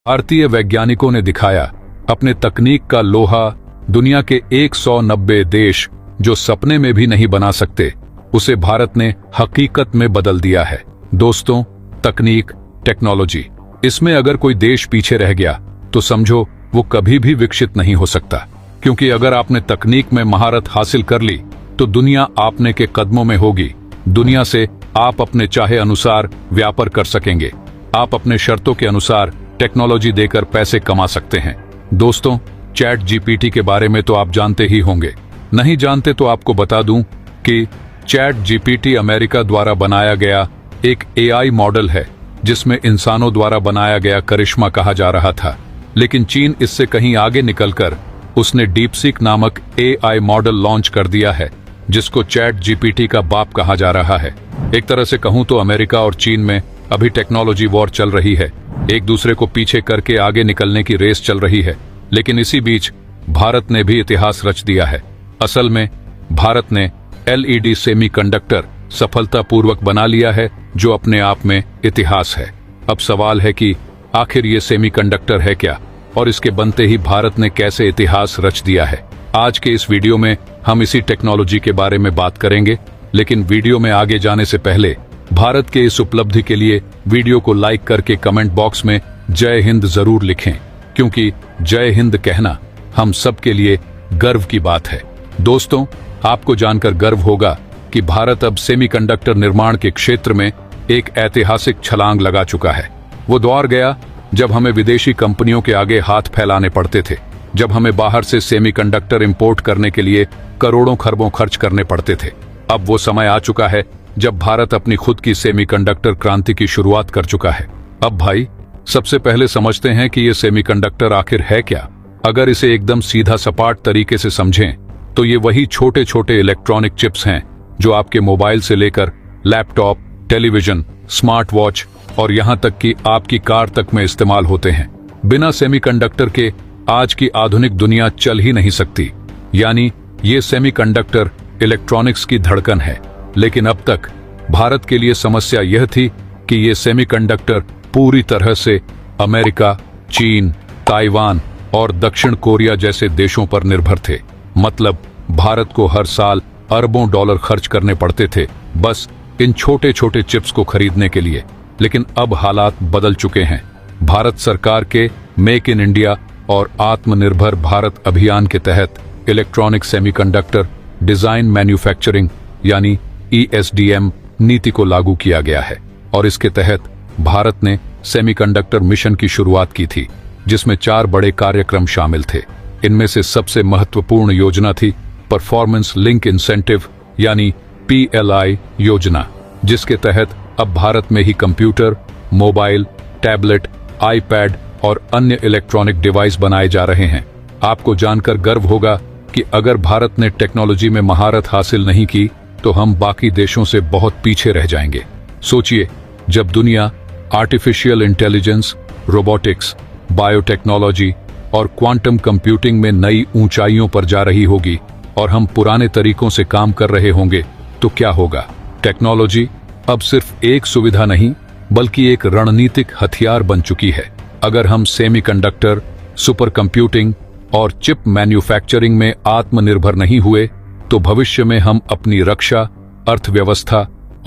भारतीय वैज्ञानिकों ने दिखाया अपने तकनीक का लोहा। दुनिया के 190 देश जो सपने में भी नहीं बना सकते, उसे भारत ने हकीकत में बदल दिया है। दोस्तों, तकनीक, टेक्नोलॉजी, इसमें अगर कोई देश पीछे रह गया तो समझो वो कभी भी विकसित नहीं हो सकता। क्योंकि अगर आपने तकनीक में महारत हासिल कर ली तो दुनिया आपने के कदमों में होगी। दुनिया से आप अपने चाहे अनुसार व्यापार कर सकेंगे। आप अपने शर्तों के अनुसार टेक्नोलॉजी देकर पैसे कमा सकते हैं। दोस्तों, चैट जीपीटी के बारे में तो आप जानते ही होंगे। नहीं जानते तो आपको बता दूं कि चैट जीपीटी अमेरिका द्वारा बनाया गया एक एआई मॉडल है, जिसमें इंसानों द्वारा बनाया गया करिश्मा कहा जा रहा था। लेकिन चीन इससे कहीं आगे निकलकर उसने डीपसीक नामक एआई मॉडल लॉन्च कर दिया है, जिसको चैट जीपीटी का बाप कहा जा रहा है। एक तरह से कहूं तो अमेरिका और चीन में अभी टेक्नोलॉजी वॉर चल रही है। एक दूसरे को पीछे करके आगे निकलने की रेस चल रही है। लेकिन इसी बीच भारत ने भी इतिहास रच दिया है। असल में भारत ने एलईडी सेमीकंडक्टर सफलतापूर्वक बना लिया है, जो अपने आप में इतिहास है। अब सवाल है कि आखिर ये सेमीकंडक्टर है क्या, और इसके बनते ही भारत ने कैसे इतिहास रच दिया है। आज के इस वीडियो में हम इसी टेक्नोलॉजी के बारे में बात करेंगे। लेकिन वीडियो में आगे जाने से पहले भारत के इस उपलब्धि के लिए वीडियो को लाइक करके कमेंट बॉक्स में जय हिंद जरूर लिखें, क्योंकि जय हिंद कहना हम सब के लिए गर्व की बात है। दोस्तों, आपको जानकर गर्व होगा कि भारत अब सेमीकंडक्टर निर्माण के क्षेत्र में एक ऐतिहासिक छलांग लगा चुका है। वो दौर गया जब हमें विदेशी कंपनियों के आगे हाथ फैलाने पड़ते थे, जब हमें बाहर से सेमीकंडक्टर इंपोर्ट करने के लिए करोड़ों खरबों खर्च करने पड़ते थे। अब वो समय आ चुका है जब भारत अपनी खुद की सेमीकंडक्टर क्रांति की शुरुआत कर चुका है। अब भाई, सबसे पहले समझते हैं कि ये सेमीकंडक्टर आखिर है क्या। अगर इसे एकदम सीधा सपाट तरीके से समझें तो ये वही छोटे छोटे इलेक्ट्रॉनिक चिप्स हैं जो आपके मोबाइल से लेकर लैपटॉप, टेलीविजन, स्मार्ट वॉच और यहां तक कि आपकी कार तक में इस्तेमाल होते हैं। बिना सेमीकंडक्टर के आज की आधुनिक दुनिया चल ही नहीं सकती। यानी ये सेमीकंडक्टर इलेक्ट्रॉनिक्स की धड़कन है। लेकिन अब तक भारत के लिए समस्या यह थी कि ये सेमीकंडक्टर पूरी तरह से अमेरिका, चीन, ताइवान और दक्षिण कोरिया जैसे देशों पर निर्भर थे। मतलब भारत को हर साल अरबों डॉलर खर्च करने पड़ते थे बस इन छोटे छोटे चिप्स को खरीदने के लिए। लेकिन अब हालात बदल चुके हैं। भारत सरकार के मेक इन इंडिया और आत्मनिर्भर भारत अभियान के तहत इलेक्ट्रॉनिक सेमीकंडक्टर डिजाइन मैन्युफैक्चरिंग यानी ESDM नीति को लागू किया गया है। और इसके तहत भारत ने सेमीकंडक्टर मिशन की शुरुआत की थी, जिसमें 4 बड़े कार्यक्रम शामिल थे। इनमें से सबसे महत्वपूर्ण योजना थी परफॉर्मेंस लिंक इंसेंटिव यानी PLI योजना, जिसके तहत अब भारत में ही कंप्यूटर, मोबाइल, टैबलेट, आईपैड और अन्य इलेक्ट्रॉनिक डिवाइस बनाए जा रहे हैं। आपको जानकर गर्व होगा कि अगर भारत ने टेक्नोलॉजी में महारत हासिल नहीं की तो हम बाकी देशों से बहुत पीछे रह जाएंगे। सोचिए, जब दुनिया आर्टिफिशियल इंटेलिजेंस, रोबोटिक्स, बायोटेक्नोलॉजी और क्वांटम कंप्यूटिंग में नई ऊंचाइयों पर जा रही होगी और हम पुराने तरीकों से काम कर रहे होंगे, तो क्या होगा। टेक्नोलॉजी अब सिर्फ एक सुविधा नहीं, बल्कि एक रणनीतिक हथियार बन चुकी है। अगर हम सेमीकंडक्टर, सुपर कंप्यूटिंग और चिप मैन्युफैक्चरिंग में आत्मनिर्भर नहीं हुए तो भविष्य में हम अपनी रक्षा, अर्थव्यवस्था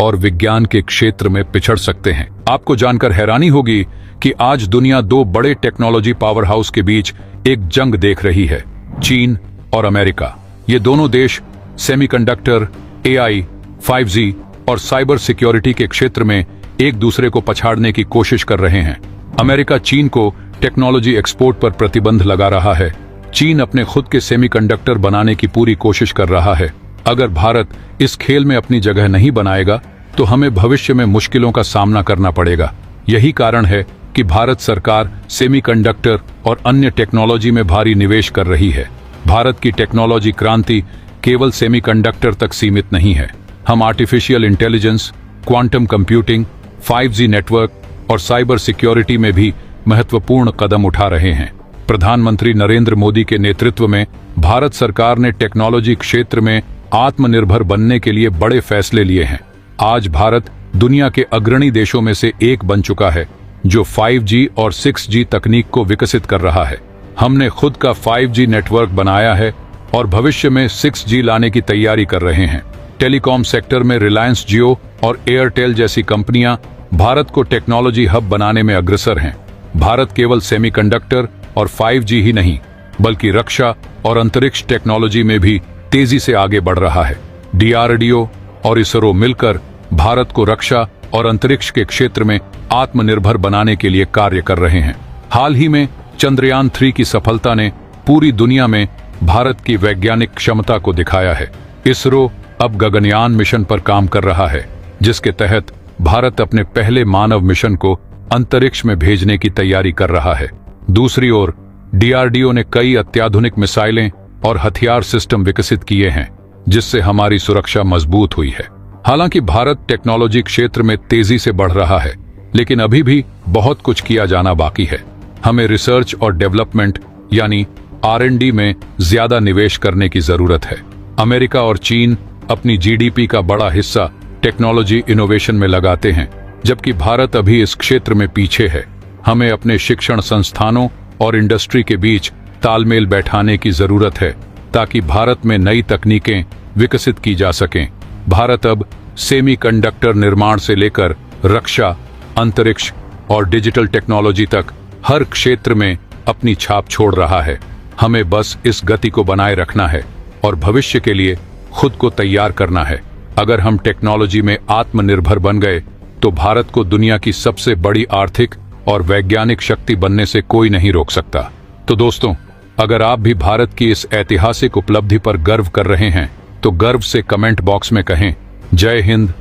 और विज्ञान के क्षेत्र में पिछड़ सकते हैं। आपको जानकर हैरानी होगी कि आज दुनिया 2 बड़े टेक्नोलॉजी पावर हाउस के बीच एक जंग देख रही है, चीन और अमेरिका। ये दोनों देश सेमीकंडक्टर, AI, 5G और साइबर सिक्योरिटी के क्षेत्र में एक दूसरे को पछाड़ने की कोशिश कर रहे हैं। अमेरिका चीन को टेक्नोलॉजी एक्सपोर्ट पर प्रतिबंध लगा रहा है। चीन अपने खुद के सेमीकंडक्टर बनाने की पूरी कोशिश कर रहा है। अगर भारत इस खेल में अपनी जगह नहीं बनाएगा तो हमें भविष्य में मुश्किलों का सामना करना पड़ेगा। यही कारण है कि भारत सरकार सेमीकंडक्टर और अन्य टेक्नोलॉजी में भारी निवेश कर रही है। भारत की टेक्नोलॉजी क्रांति केवल सेमीकंडक्टर तक सीमित नहीं है। हम artificial intelligence, quantum computing, 5G network और साइबर सिक्योरिटी में भी महत्वपूर्ण कदम उठा रहे हैं। प्रधानमंत्री नरेंद्र मोदी के नेतृत्व में भारत सरकार ने टेक्नोलॉजी क्षेत्र में आत्मनिर्भर बनने के लिए बड़े फैसले लिए हैं। आज भारत दुनिया के अग्रणी देशों में से एक बन चुका है जो 5G और 6G तकनीक को विकसित कर रहा है। हमने खुद का 5G नेटवर्क बनाया है और भविष्य में 6G लाने की तैयारी कर रहे हैं। टेलीकॉम सेक्टर में रिलायंस जियो और एयरटेल जैसी कंपनियां भारत को टेक्नोलॉजी हब बनाने में अग्रसर हैं। भारत केवल सेमीकंडक्टर और 5G ही नहीं, बल्कि रक्षा और अंतरिक्ष टेक्नोलॉजी में भी तेजी से आगे बढ़ रहा है। DRDO और इसरो मिलकर भारत को रक्षा और अंतरिक्ष के क्षेत्र में आत्मनिर्भर बनाने के लिए कार्य कर रहे हैं। हाल ही में चंद्रयान 3 की सफलता ने पूरी दुनिया में भारत की वैज्ञानिक क्षमता को दिखाया है। इसरो अब गगनयान मिशन पर काम कर रहा है, जिसके तहत भारत अपने पहले मानव मिशन को अंतरिक्ष में भेजने की तैयारी कर रहा है। दूसरी ओर DRDO ने कई अत्याधुनिक मिसाइलें और हथियार सिस्टम विकसित किए हैं, जिससे हमारी सुरक्षा मजबूत हुई है। हालांकि भारत टेक्नोलॉजी क्षेत्र में तेजी से बढ़ रहा है, लेकिन अभी भी बहुत कुछ किया जाना बाकी है। हमें रिसर्च और डेवलपमेंट यानी R&D में ज्यादा निवेश करने की जरूरत है। अमेरिका और चीन अपनी GDP का बड़ा हिस्सा टेक्नोलॉजी इनोवेशन में लगाते हैं, जबकि भारत अभी इस क्षेत्र में पीछे है। हमें अपने शिक्षण संस्थानों और इंडस्ट्री के बीच तालमेल बैठाने की जरूरत है, ताकि भारत में नई तकनीकें विकसित की जा सकें। भारत अब सेमीकंडक्टर निर्माण से लेकर रक्षा, अंतरिक्ष और डिजिटल टेक्नोलॉजी तक हर क्षेत्र में अपनी छाप छोड़ रहा है। हमें बस इस गति को बनाए रखना है और भविष्य के लिए खुद को तैयार करना है। अगर हम टेक्नोलॉजी में आत्मनिर्भर बन गए तो भारत को दुनिया की सबसे बड़ी आर्थिक और वैज्ञानिक शक्ति बनने से कोई नहीं रोक सकता। तो दोस्तों, अगर आप भी भारत की इस ऐतिहासिक उपलब्धि पर गर्व कर रहे हैं तो गर्व से कमेंट बॉक्स में कहें जय हिंद,